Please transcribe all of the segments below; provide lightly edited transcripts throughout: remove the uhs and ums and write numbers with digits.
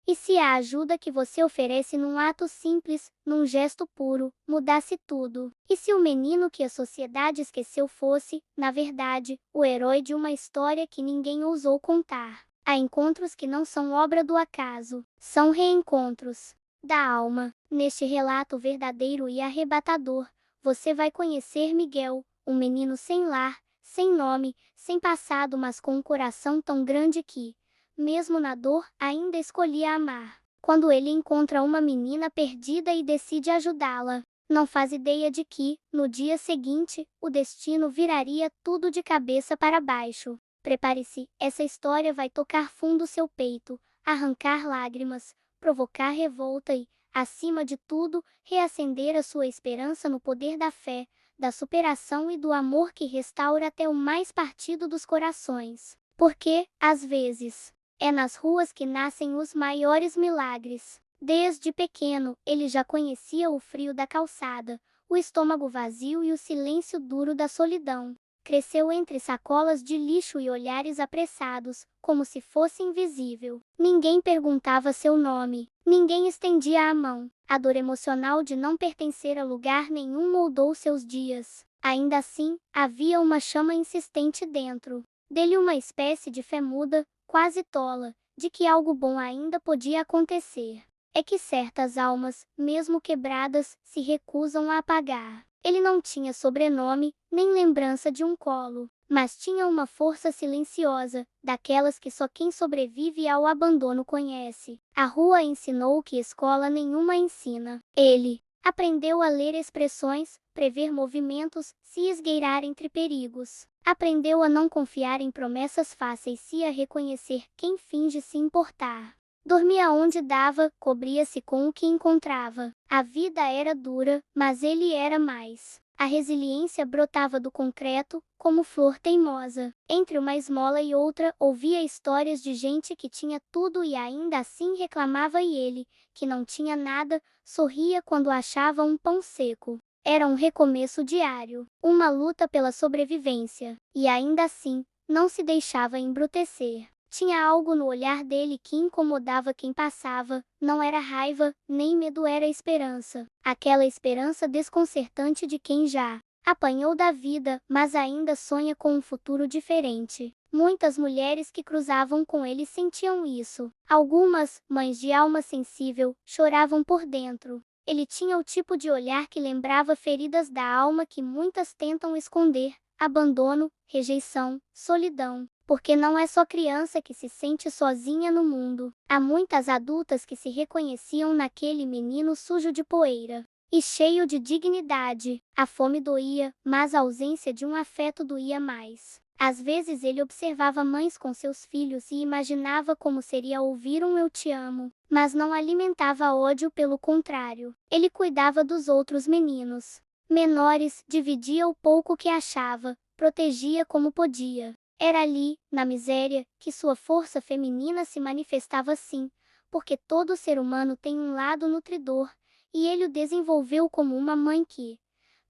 E se a ajuda que você oferece num ato simples, num gesto puro, mudasse tudo? E se o menino que a sociedade esqueceu fosse, na verdade, o herói de uma história que ninguém ousou contar? Há encontros que não são obra do acaso, são reencontros da alma. Neste relato verdadeiro e arrebatador, você vai conhecer Miguel, um menino sem lar, sem nome, sem passado, mas com um coração tão grande que, mesmo na dor, ainda escolhia amar. Quando ele encontra uma menina perdida e decide ajudá-la, não faz ideia de que, no dia seguinte, o destino viraria tudo de cabeça para baixo. Prepare-se, essa história vai tocar fundo seu peito, arrancar lágrimas, provocar revolta e, acima de tudo, reacender a sua esperança no poder da fé, da superação e do amor que restaura até o mais partido dos corações. Porque, às vezes, é nas ruas que nascem os maiores milagres. Desde pequeno, ele já conhecia o frio da calçada, o estômago vazio e o silêncio duro da solidão. Cresceu entre sacolas de lixo e olhares apressados, como se fosse invisível. Ninguém perguntava seu nome, ninguém estendia a mão. A dor emocional de não pertencer a lugar nenhum moldou seus dias. Ainda assim, havia uma chama insistente dentro dele, uma espécie de fé muda, quase tola, de que algo bom ainda podia acontecer. É que certas almas, mesmo quebradas, se recusam a apagar. Ele não tinha sobrenome, nem lembrança de um colo, mas tinha uma força silenciosa, daquelas que só quem sobrevive ao abandono conhece. A rua ensinou o que escola nenhuma ensina. Ele aprendeu a ler expressões, prever movimentos, se esgueirar entre perigos. Aprendeu a não confiar em promessas fáceis e a reconhecer quem finge se importar. Dormia onde dava, cobria-se com o que encontrava. A vida era dura, mas ele era mais. A resiliência brotava do concreto, como flor teimosa. Entre uma esmola e outra, ouvia histórias de gente que tinha tudo e ainda assim reclamava, e ele, que não tinha nada, sorria quando achava um pão seco. Era um recomeço diário, uma luta pela sobrevivência. E ainda assim, não se deixava embrutecer. Tinha algo no olhar dele que incomodava quem passava, não era raiva, nem medo, era esperança. Aquela esperança desconcertante de quem já apanhou da vida, mas ainda sonha com um futuro diferente. Muitas mulheres que cruzavam com ele sentiam isso. Algumas, mães de alma sensível, choravam por dentro. Ele tinha o tipo de olhar que lembrava feridas da alma que muitas tentam esconder: abandono, rejeição, solidão. Porque não é só criança que se sente sozinha no mundo. Há muitas adultas que se reconheciam naquele menino sujo de poeira e cheio de dignidade. A fome doía, mas a ausência de um afeto doía mais. Às vezes ele observava mães com seus filhos e imaginava como seria ouvir um "eu te amo", mas não alimentava ódio, pelo contrário. Ele cuidava dos outros meninos menores, dividia o pouco que achava, protegia como podia. Era ali, na miséria, que sua força feminina se manifestava assim, porque todo ser humano tem um lado nutridor, e ele o desenvolveu como uma mãe que,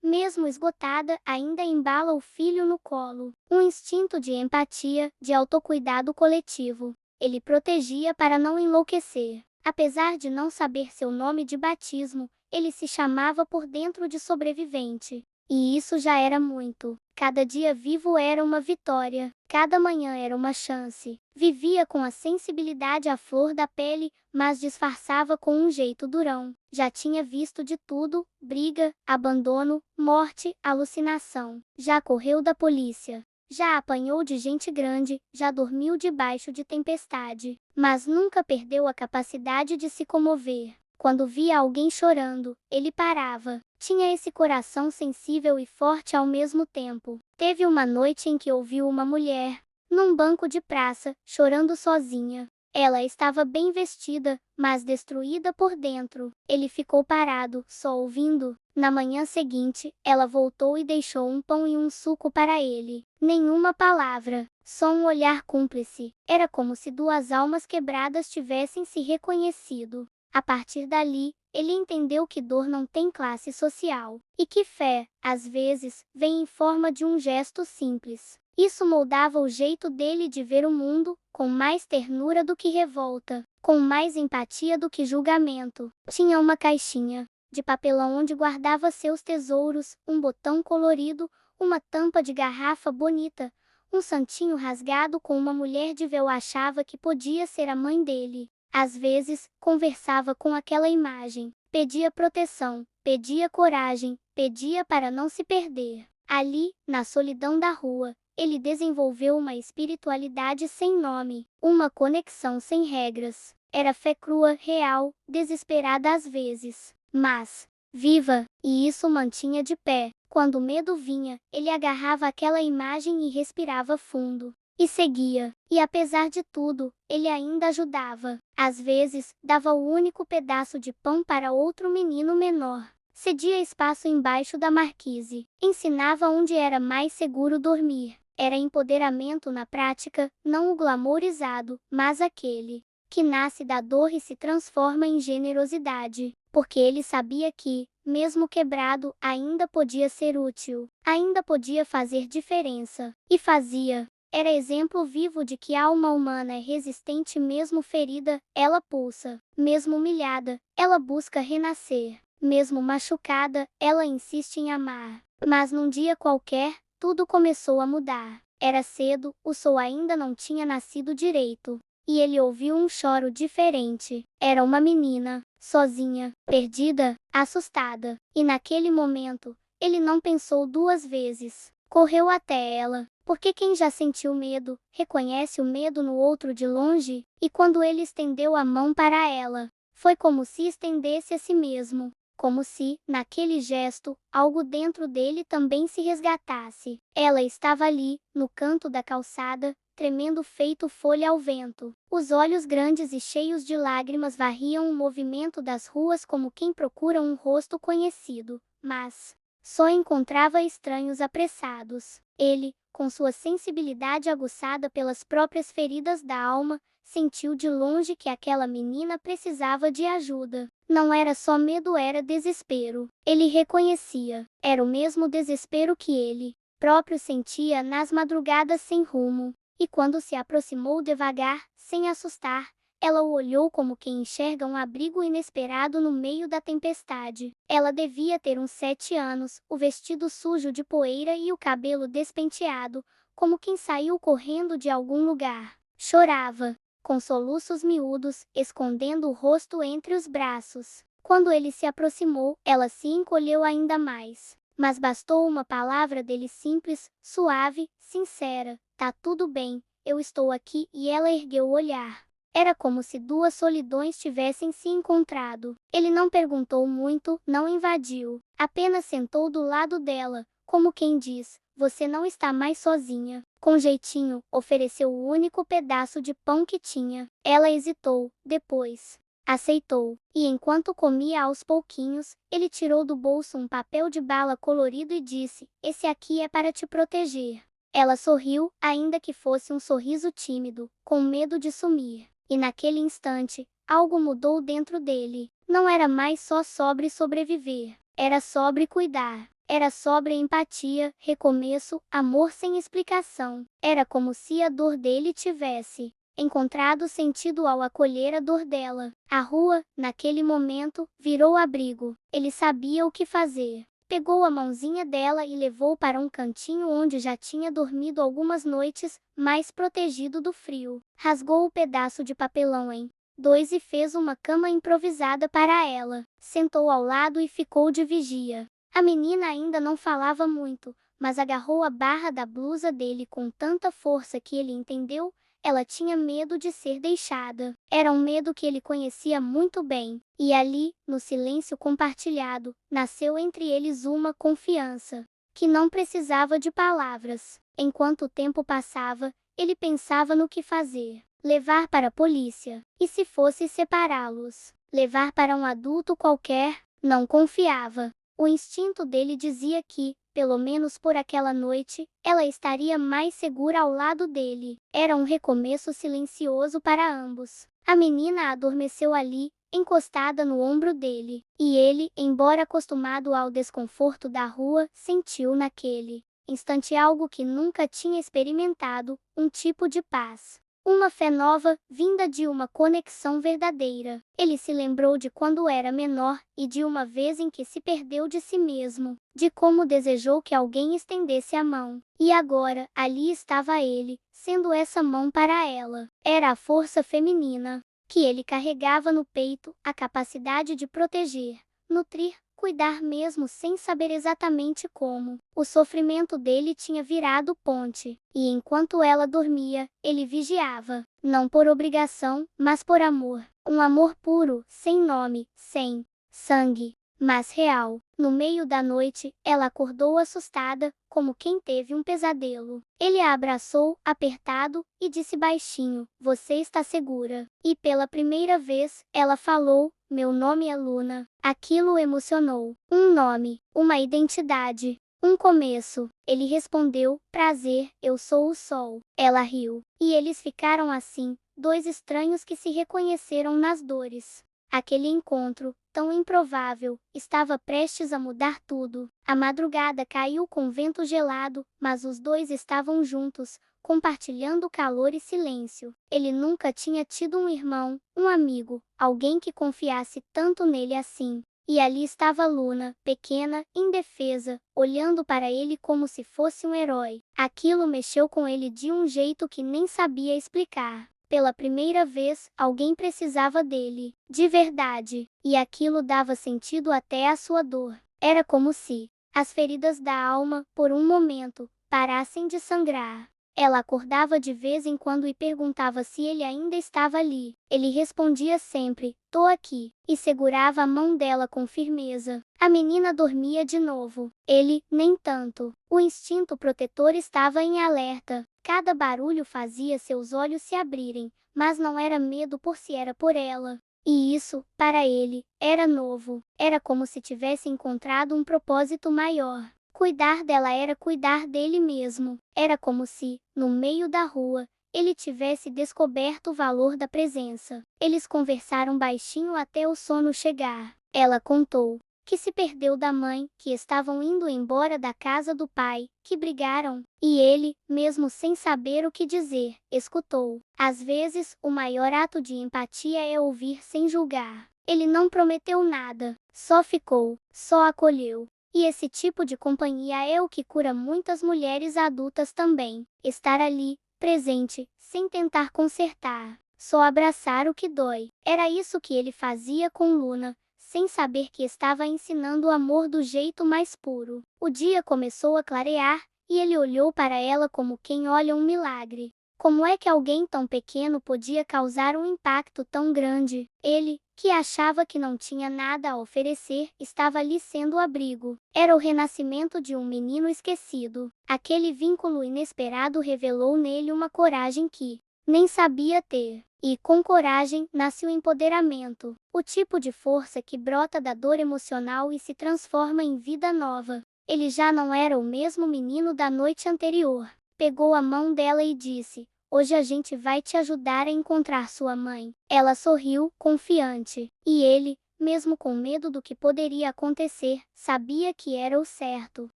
mesmo esgotada, ainda embala o filho no colo. Um instinto de empatia, de autocuidado coletivo. Ele protegia para não enlouquecer. Apesar de não saber seu nome de batismo, ele se chamava por dentro de sobrevivente. E isso já era muito. Cada dia vivo era uma vitória, cada manhã era uma chance. Vivia com a sensibilidade à flor da pele, mas disfarçava com um jeito durão. Já tinha visto de tudo: briga, abandono, morte, alucinação. Já correu da polícia. Já apanhou de gente grande, já dormiu debaixo de tempestade. Mas nunca perdeu a capacidade de se comover. Quando via alguém chorando, ele parava. Tinha esse coração sensível e forte ao mesmo tempo. Teve uma noite em que ouviu uma mulher, num banco de praça, chorando sozinha. Ela estava bem vestida, mas destruída por dentro. Ele ficou parado, só ouvindo. Na manhã seguinte, ela voltou e deixou um pão e um suco para ele. Nenhuma palavra, só um olhar cúmplice. Era como se duas almas quebradas tivessem se reconhecido. A partir dali, ele entendeu que dor não tem classe social, e que fé, às vezes, vem em forma de um gesto simples. Isso moldava o jeito dele de ver o mundo, com mais ternura do que revolta, com mais empatia do que julgamento. Tinha uma caixinha de papelão onde guardava seus tesouros, um botão colorido, uma tampa de garrafa bonita, um santinho rasgado com uma mulher de véu. Achava que podia ser a mãe dele. Às vezes, conversava com aquela imagem, pedia proteção, pedia coragem, pedia para não se perder. Ali, na solidão da rua, ele desenvolveu uma espiritualidade sem nome, uma conexão sem regras. Era fé crua, real, desesperada às vezes, mas viva, e isso o mantinha de pé. Quando o medo vinha, ele agarrava aquela imagem e respirava fundo. E seguia. E apesar de tudo, ele ainda ajudava. Às vezes, dava o único pedaço de pão para outro menino menor. Cedia espaço embaixo da marquise. Ensinava onde era mais seguro dormir. Era empoderamento na prática, não o glamourizado, mas aquele que nasce da dor e se transforma em generosidade. Porque ele sabia que, mesmo quebrado, ainda podia ser útil. Ainda podia fazer diferença. E fazia. Era exemplo vivo de que a alma humana é resistente mesmo ferida, ela pulsa. Mesmo humilhada, ela busca renascer. Mesmo machucada, ela insiste em amar. Mas num dia qualquer, tudo começou a mudar. Era cedo, o sol ainda não tinha nascido direito. E ele ouviu um choro diferente. Era uma menina, sozinha, perdida, assustada. E naquele momento, ele não pensou duas vezes. Correu até ela. Porque quem já sentiu medo, reconhece o medo no outro de longe, e quando ele estendeu a mão para ela, foi como se estendesse a si mesmo. Como se, naquele gesto, algo dentro dele também se resgatasse. Ela estava ali, no canto da calçada, tremendo feito folha ao vento. Os olhos grandes e cheios de lágrimas varriam o movimento das ruas como quem procura um rosto conhecido, mas só encontrava estranhos apressados. Ele, com sua sensibilidade aguçada pelas próprias feridas da alma, sentiu de longe que aquela menina precisava de ajuda. Não era só medo, era desespero. Ele reconhecia. Era o mesmo desespero que ele próprio sentia nas madrugadas sem rumo. E quando se aproximou devagar, sem assustar, ela o olhou como quem enxerga um abrigo inesperado no meio da tempestade. Ela devia ter uns 7 anos, o vestido sujo de poeira e o cabelo despenteado, como quem saiu correndo de algum lugar. Chorava, com soluços miúdos, escondendo o rosto entre os braços. Quando ele se aproximou, ela se encolheu ainda mais. Mas bastou uma palavra dele simples, suave, sincera. Tá tudo bem, eu estou aqui, e ela ergueu o olhar. Era como se duas solidões tivessem se encontrado. Ele não perguntou muito, não invadiu. Apenas sentou do lado dela, como quem diz, você não está mais sozinha. Com jeitinho, ofereceu o único pedaço de pão que tinha. Ela hesitou, depois aceitou. E enquanto comia aos pouquinhos, ele tirou do bolso um papel de bala colorido e disse, esse aqui é para te proteger. Ela sorriu, ainda que fosse um sorriso tímido, com medo de sumir. E naquele instante, algo mudou dentro dele. Não era mais só sobre sobreviver. Era sobre cuidar. Era sobre empatia, recomeço, amor sem explicação. Era como se a dor dele tivesse encontrado sentido ao acolher a dor dela. A rua, naquele momento, virou abrigo. Ele sabia o que fazer. Pegou a mãozinha dela e levou para um cantinho onde já tinha dormido algumas noites, mais protegido do frio. Rasgou o pedaço de papelão em dois e fez uma cama improvisada para ela. Sentou ao lado e ficou de vigia. A menina ainda não falava muito, mas agarrou a barra da blusa dele com tanta força que ele entendeu. Ela tinha medo de ser deixada. Era um medo que ele conhecia muito bem. E ali, no silêncio compartilhado, nasceu entre eles uma confiança que não precisava de palavras. Enquanto o tempo passava, ele pensava no que fazer. Levar para a polícia. E se fosse separá-los? Levar para um adulto qualquer? Não confiava. O instinto dele dizia que, pelo menos por aquela noite, ela estaria mais segura ao lado dele. Era um recomeço silencioso para ambos. A menina adormeceu ali, encostada no ombro dele. E ele, embora acostumado ao desconforto da rua, sentiu naquele instante algo que nunca tinha experimentado, um tipo de paz. Uma fé nova, vinda de uma conexão verdadeira. Ele se lembrou de quando era menor e de uma vez em que se perdeu de si mesmo, de como desejou que alguém estendesse a mão. E agora, ali estava ele, sendo essa mão para ela. Era a força feminina que ele carregava no peito, a capacidade de proteger, nutrir, cuidar mesmo sem saber exatamente como. O sofrimento dele tinha virado ponte, e enquanto ela dormia, ele vigiava, não por obrigação, mas por amor. Um amor puro, sem nome, sem sangue, mas real. No meio da noite, ela acordou assustada, como quem teve um pesadelo. Ele a abraçou, apertado, e disse baixinho: "Você está segura?" E pela primeira vez, ela falou: "Meu nome é Luna." Aquilo o emocionou. Um nome, uma identidade, um começo. Ele respondeu: "Prazer, eu sou o sol." Ela riu. E eles ficaram assim, dois estranhos que se reconheceram nas dores. Aquele encontro, tão improvável, estava prestes a mudar tudo. A madrugada caiu com vento gelado, mas os dois estavam juntos, compartilhando calor e silêncio. Ele nunca tinha tido um irmão, um amigo, alguém que confiasse tanto nele assim. E ali estava Luna, pequena, indefesa, olhando para ele como se fosse um herói. Aquilo mexeu com ele de um jeito que nem sabia explicar. Pela primeira vez, alguém precisava dele, de verdade, e aquilo dava sentido até à sua dor. Era como se as feridas da alma, por um momento, parassem de sangrar. Ela acordava de vez em quando e perguntava se ele ainda estava ali. Ele respondia sempre: "Tô aqui", e segurava a mão dela com firmeza. A menina dormia de novo. Ele, nem tanto. O instinto protetor estava em alerta. Cada barulho fazia seus olhos se abrirem, mas não era medo por si, era por ela. E isso, para ele, era novo. Era como se tivesse encontrado um propósito maior. Cuidar dela era cuidar dele mesmo. Era como se, no meio da rua, ele tivesse descoberto o valor da presença. Eles conversaram baixinho até o sono chegar. Ela contou que se perdeu da mãe, que estavam indo embora da casa do pai, que brigaram. E ele, mesmo sem saber o que dizer, escutou. Às vezes, o maior ato de empatia é ouvir sem julgar. Ele não prometeu nada, só ficou, só acolheu. E esse tipo de companhia é o que cura muitas mulheres adultas também. Estar ali, presente, sem tentar consertar, só abraçar o que dói. Era isso que ele fazia com Luna, sem saber que estava ensinando o amor do jeito mais puro. O dia começou a clarear, e ele olhou para ela como quem olha um milagre. Como é que alguém tão pequeno podia causar um impacto tão grande? Ele, que achava que não tinha nada a oferecer, estava ali sendo o abrigo. Era o renascimento de um menino esquecido. Aquele vínculo inesperado revelou nele uma coragem que nem sabia ter. E, com coragem, nasce o empoderamento, o tipo de força que brota da dor emocional e se transforma em vida nova. Ele já não era o mesmo menino da noite anterior. Pegou a mão dela e disse: "Hoje a gente vai te ajudar a encontrar sua mãe." Ela sorriu, confiante. E ele, mesmo com medo do que poderia acontecer, sabia que era o certo.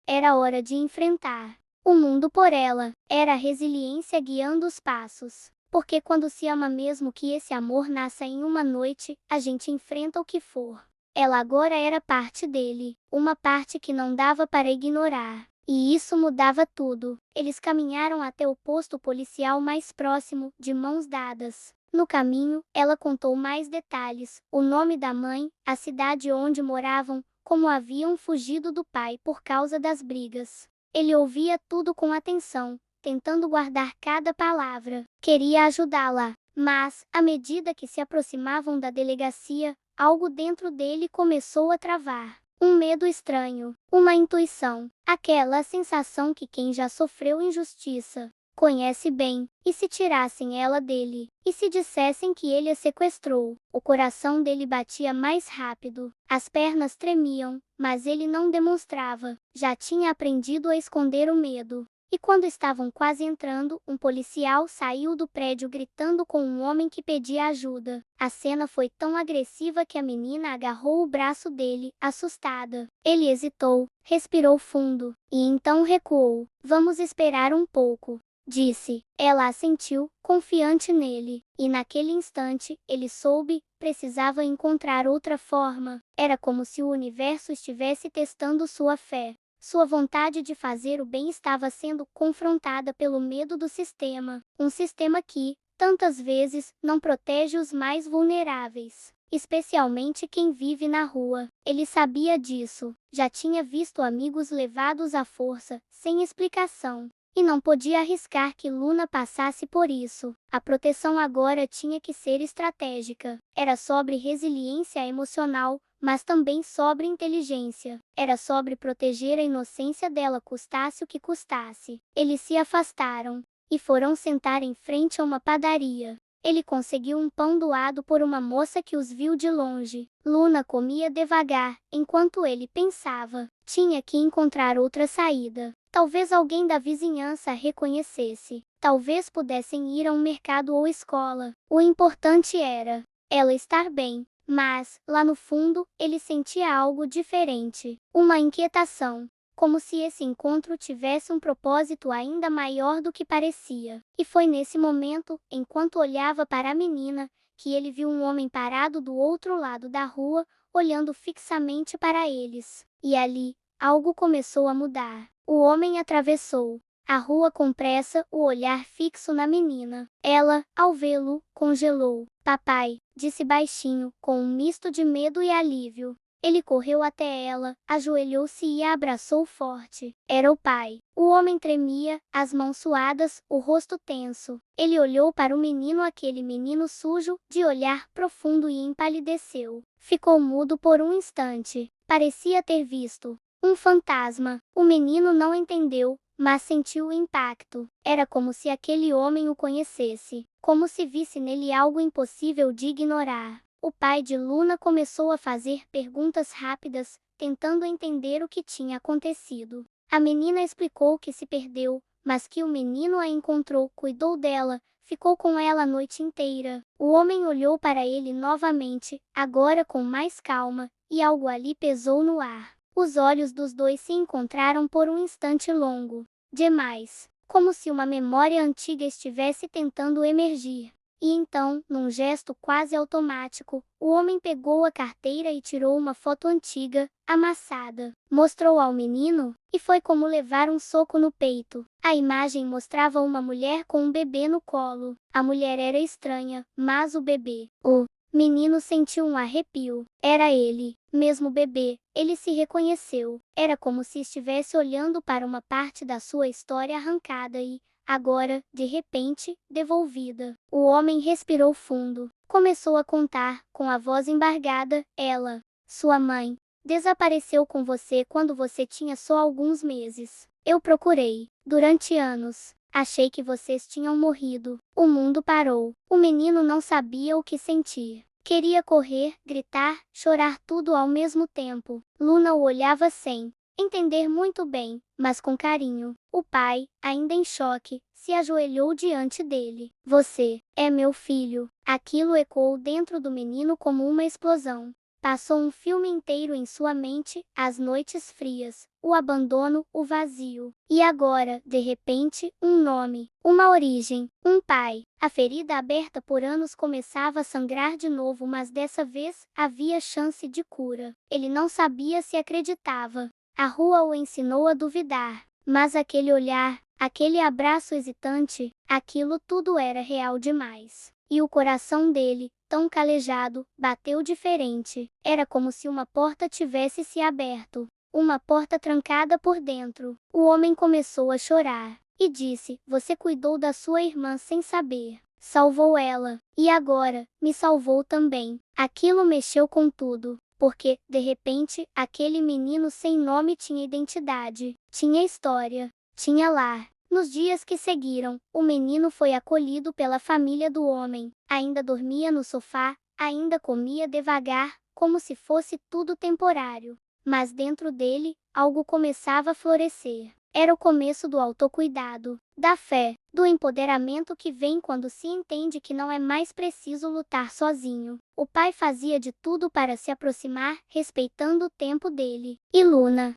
Era hora de enfrentar o mundo por ela. Era a resiliência guiando os passos. Porque quando se ama mesmo que esse amor nasça em uma noite, a gente enfrenta o que for. Ela agora era parte dele, uma parte que não dava para ignorar. E isso mudava tudo. Eles caminharam até o posto policial mais próximo, de mãos dadas. No caminho, ela contou mais detalhes: o nome da mãe, a cidade onde moravam, como haviam fugido do pai por causa das brigas. Ele ouvia tudo com atenção, tentando guardar cada palavra. Queria ajudá-la, mas, à medida que se aproximavam da delegacia, algo dentro dele começou a travar. Um medo estranho, uma intuição, aquela sensação que quem já sofreu injustiça conhece bem. E se tirassem ela dele? E se dissessem que ele a sequestrou? O coração dele batia mais rápido, as pernas tremiam, mas ele não demonstrava. Já tinha aprendido a esconder o medo. E quando estavam quase entrando, um policial saiu do prédio gritando com um homem que pedia ajuda. A cena foi tão agressiva que a menina agarrou o braço dele, assustada. Ele hesitou, respirou fundo, e então recuou. Vamos esperar um pouco, disse. Ela assentiu, confiante nele. E naquele instante, ele soube, precisava encontrar outra forma. Era como se o universo estivesse testando sua fé. Sua vontade de fazer o bem estava sendo confrontada pelo medo do sistema. Um sistema que, tantas vezes, não protege os mais vulneráveis. Especialmente quem vive na rua. Ele sabia disso. Já tinha visto amigos levados à força, sem explicação. E não podia arriscar que Luna passasse por isso. A proteção agora tinha que ser estratégica. Era sobre resiliência emocional, mas também sobre inteligência. Era sobre proteger a inocência dela, custasse o que custasse. Eles se afastaram e foram sentar em frente a uma padaria. Ele conseguiu um pão doado por uma moça que os viu de longe. Luna comia devagar, enquanto ele pensava. Tinha que encontrar outra saída. Talvez alguém da vizinhança a reconhecesse. Talvez pudessem ir a um mercado ou escola. O importante era ela estar bem. Mas, lá no fundo, ele sentia algo diferente. Uma inquietação. Como se esse encontro tivesse um propósito ainda maior do que parecia. E foi nesse momento, enquanto olhava para a menina, que ele viu um homem parado do outro lado da rua, olhando fixamente para eles. E ali, algo começou a mudar. O homem atravessou a rua com pressa, o olhar fixo na menina. Ela, ao vê-lo, congelou. Papai, disse baixinho, com um misto de medo e alívio. Ele correu até ela, ajoelhou-se e a abraçou forte. Era o pai. O homem tremia, as mãos suadas, o rosto tenso. Ele olhou para o menino, aquele menino sujo, de olhar profundo, e empalideceu. Ficou mudo por um instante. Parecia ter visto um fantasma. O menino não entendeu, mas sentiu o impacto. Era como se aquele homem o conhecesse, como se visse nele algo impossível de ignorar. O pai de Luna começou a fazer perguntas rápidas, tentando entender o que tinha acontecido. A menina explicou que se perdeu, mas que o menino a encontrou, cuidou dela, ficou com ela a noite inteira. O homem olhou para ele novamente, agora com mais calma, e algo ali pesou no ar. Os olhos dos dois se encontraram por um instante longo demais, como se uma memória antiga estivesse tentando emergir. E então, num gesto quase automático, o homem pegou a carteira e tirou uma foto antiga, amassada. Mostrou ao menino, e foi como levar um soco no peito. A imagem mostrava uma mulher com um bebê no colo. A mulher era estranha, mas o bebê, o menino sentiu um arrepio. Era ele, mesmo bebê. Ele se reconheceu. Era como se estivesse olhando para uma parte da sua história arrancada e, agora, de repente, devolvida. O homem respirou fundo. Começou a contar, com a voz embargada. Ela, sua mãe, desapareceu com você quando você tinha só alguns meses. Eu procurei, durante anos. Achei que vocês tinham morrido. O mundo parou. O menino não sabia o que sentir. Queria correr, gritar, chorar, tudo ao mesmo tempo. Luna o olhava sem entender muito bem, mas com carinho. O pai, ainda em choque, se ajoelhou diante dele. Você é meu filho. Aquilo ecoou dentro do menino como uma explosão. Passou um filme inteiro em sua mente, as noites frias, o abandono, o vazio. E agora, de repente, um nome, uma origem, um pai. A ferida aberta por anos começava a sangrar de novo, mas dessa vez, havia chance de cura. Ele não sabia se acreditava. A rua o ensinou a duvidar. Mas aquele olhar, aquele abraço hesitante, aquilo tudo era real demais. E o coração dele, tão calejado, bateu diferente. Era como se uma porta tivesse se aberto. Uma porta trancada por dentro. O homem começou a chorar. E disse, você cuidou da sua irmã sem saber. Salvou ela. E agora, me salvou também. Aquilo mexeu com tudo. Porque, de repente, aquele menino sem nome tinha identidade. Tinha história. Tinha lar. Nos dias que seguiram, o menino foi acolhido pela família do homem. Ainda dormia no sofá, ainda comia devagar, como se fosse tudo temporário. Mas dentro dele, algo começava a florescer. Era o começo do autocuidado, da fé, do empoderamento que vem quando se entende que não é mais preciso lutar sozinho. O pai fazia de tudo para se aproximar, respeitando o tempo dele. E Luna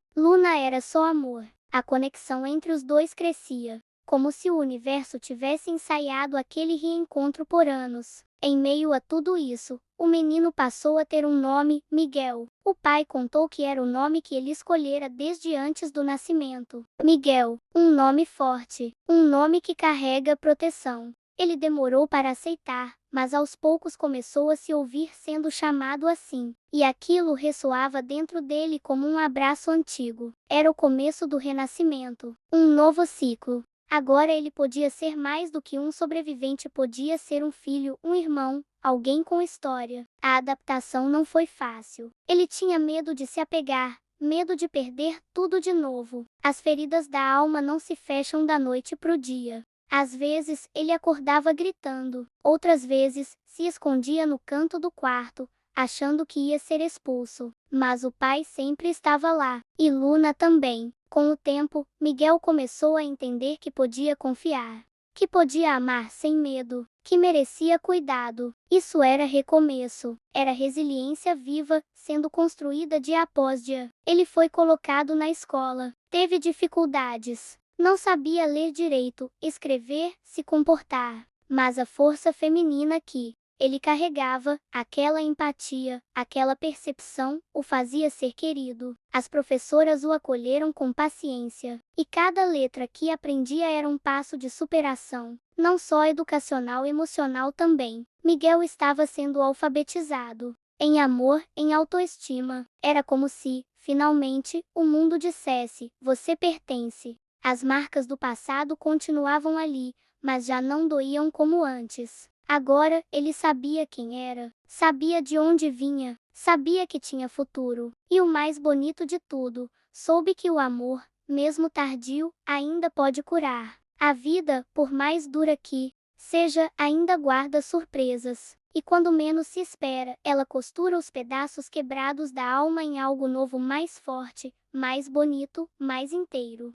era só amor. A conexão entre os dois crescia, como se o universo tivesse ensaiado aquele reencontro por anos. Em meio a tudo isso, o menino passou a ter um nome, Miguel. O pai contou que era o nome que ele escolhera desde antes do nascimento. Miguel, um nome forte, um nome que carrega proteção. Ele demorou para aceitar, mas aos poucos começou a se ouvir sendo chamado assim. E aquilo ressoava dentro dele como um abraço antigo. Era o começo do renascimento, um novo ciclo. Agora ele podia ser mais do que um sobrevivente, podia ser um filho, um irmão, alguém com história. A adaptação não foi fácil. Ele tinha medo de se apegar, medo de perder tudo de novo. As feridas da alma não se fecham da noite pro dia. Às vezes, ele acordava gritando. Outras vezes, se escondia no canto do quarto, achando que ia ser expulso. Mas o pai sempre estava lá. E Luna também. Com o tempo, Miguel começou a entender que podia confiar, que podia amar sem medo, que merecia cuidado. Isso era recomeço, era resiliência viva, sendo construída dia após dia. Ele foi colocado na escola, teve dificuldades, não sabia ler direito, escrever, se comportar. Mas a força feminina que ele carregava, aquela empatia, aquela percepção, o fazia ser querido. As professoras o acolheram com paciência, e cada letra que aprendia era um passo de superação, não só educacional, emocional também. Miguel estava sendo alfabetizado, em amor, em autoestima. Era como se, finalmente, o mundo dissesse: você pertence. As marcas do passado continuavam ali, mas já não doíam como antes. Agora, ele sabia quem era, sabia de onde vinha, sabia que tinha futuro. E o mais bonito de tudo, soube que o amor, mesmo tardio, ainda pode curar. A vida, por mais dura que seja, ainda guarda surpresas. E quando menos se espera, ela costura os pedaços quebrados da alma em algo novo, mais forte, mais bonito, mais inteiro.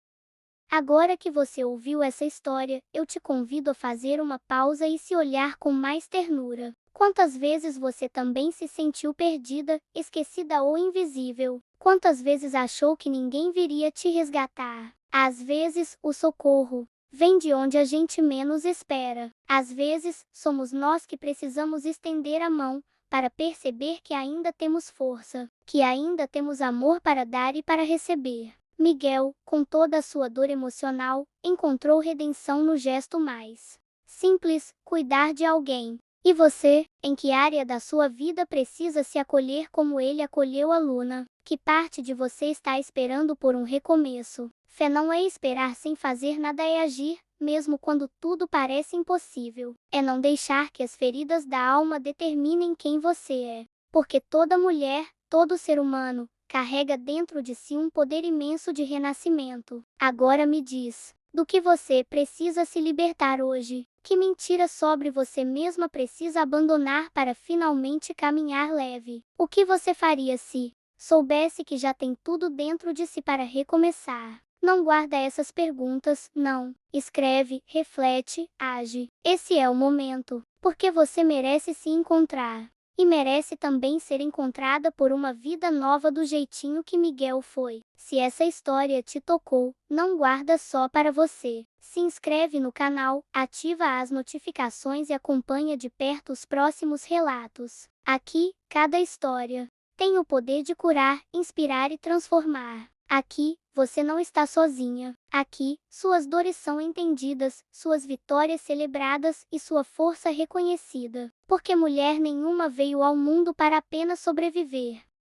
Agora que você ouviu essa história, eu te convido a fazer uma pausa e se olhar com mais ternura. Quantas vezes você também se sentiu perdida, esquecida ou invisível? Quantas vezes achou que ninguém viria te resgatar? Às vezes, o socorro vem de onde a gente menos espera. Às vezes, somos nós que precisamos estender a mão para perceber que ainda temos força, que ainda temos amor para dar e para receber. Miguel, com toda a sua dor emocional, encontrou redenção no gesto mais simples, cuidar de alguém. E você, em que área da sua vida precisa se acolher como ele acolheu a Luna? Que parte de você está esperando por um recomeço? Fé não é esperar sem fazer nada, é agir, mesmo quando tudo parece impossível. É não deixar que as feridas da alma determinem quem você é. Porque toda mulher, todo ser humano, carrega dentro de si um poder imenso de renascimento. Agora me diz, do que você precisa se libertar hoje? Que mentira sobre você mesma precisa abandonar para finalmente caminhar leve? O que você faria se soubesse que já tem tudo dentro de si para recomeçar? Não guarda essas perguntas, não. Escreve, reflete, age. Esse é o momento, porque você merece se encontrar. E merece também ser encontrada por uma vida nova do jeitinho que Miguel foi. Se essa história te tocou, não guarda só para você. Se inscreve no canal, ativa as notificações e acompanha de perto os próximos relatos. Aqui, cada história tem o poder de curar, inspirar e transformar. Aqui, você não está sozinha. Aqui, suas dores são entendidas, suas vitórias celebradas e sua força reconhecida. Porque mulher nenhuma veio ao mundo para apenas sobreviver.